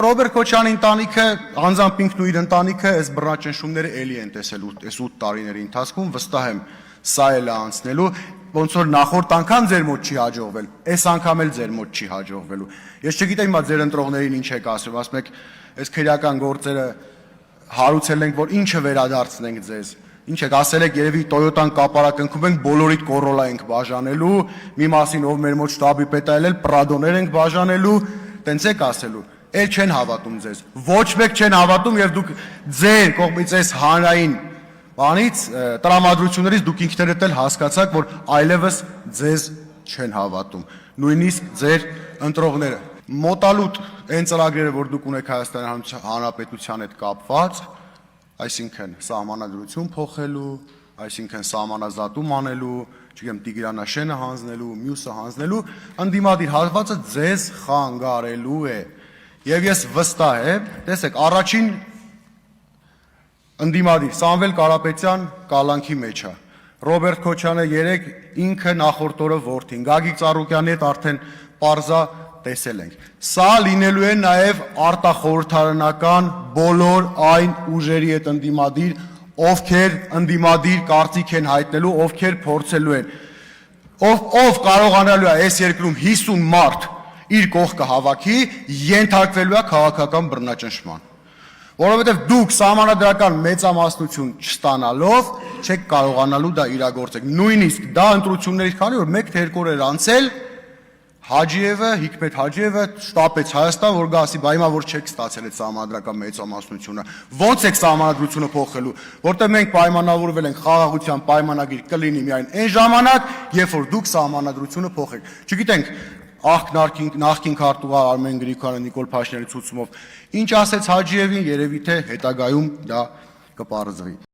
Ռոբերտ Քոչյանի ընտանիքը, անձամբ ինքն ու իր ընտանիքը այս բռնաճնշումները էլի են տեսել այս 8 տարիների ընթացքում, վստահ եմ, սա էլ է անցնելու, ոնց որ նախորդ անգամ ձեր մոտ չի հաջողվել, այս անգամ էլ ձեր մոտ չի հաջողվելու։ Ես չգիտեմ հիմա ձեր ընտրողներին ինչ եք ասում, ասում եք, այս քրեական գործերը հարուցել ենք, որ ինչը վերադարձնենք ձեզ։ Ինչ եք ասել եք, երևի Toyota-ն կապարակնքում ենք, բոլորիդ Corolla ենք բաժանելու, մի մասին ով մեր մոտ շտաբի պետ այլել, Prado-ներ ենք բաժանելու, տենց եք ասելու։ Էլ չեն հավատում ձեզ։ Ոչ մեկ չեն հավատում եւ դուք ձեր կողմից այս հանրային բանից տրամադրություններից դուք ինքներդ էլ հասկացաք, որ այլևս ձեզ չեն հավատում։ Նույնիսկ ձեր ընտրողները։ Մոտալուտ այն ծրագրերը, որ դուք ունեք Հայաստանի Հանրապետության հետ կապված, այսինքն սահմանադրություն փոխելու, այսինքն սահմանազատում անելու, չգիտեմ Տիգրանաշենը հանձնելու, մյուսը հանձնելու, ընդդիմադիր հատվածը ձեզ խանգարելու է։ Եվ ես վստահ եմ, տեսեք, առաջին ընդդիմադիր Սամվել Կարապետյան կալանքի մեջ է։ Ռոբերտ Քոչյանը երեք ինքը նախորդ օրը որդին, Գագիկ Ծառուկյանի հետ արդեն պարզա տեսել ենք։ Սա լինելու է նաև արտախորհրդարանական բոլոր այն ուժերի հետ ընդդիմադիր, ովքեր ընդդիմադիր կարծիք են հայտնելու, ովքեր փորձելու են։ Ով կարողանալու է այս երկրում 50 մարդ իր կողքը հավաքի, ենթարկվելու է քաղաքական բռնաճնշման։ Որովհետև դուք սահմանադրական մեծամասնություն չստանալով չեք կարողանալու դա իրագործել։ Նույնիսկ դա ընտրություններից, քանի որ 1 թե 2 օր էր անցել, Հաջիևը, Հիկմետ Հաջիևը շտապեց Հայաստան, որ գա ասի, բա հիմա որ չեք ստացել այդ սահմանադրական մեծամասնությունը, ո՞նց եք սահմանադրությունը փոխելու, որտեղ մենք պայմանավորվել ենք խաղաղության պայմանագիր կլինի միայն այն ժամանակ, երբ որ դուք սահմանադրությունը փոխեք։ Չգիտենք, նախկին քարտուղար Արմեն Գրիգորյանը Նիկոլ Փաշինյանի ցուցումով ինչ ասեց Հաջիևին, երևի թե հետագայում դա կպարզվի։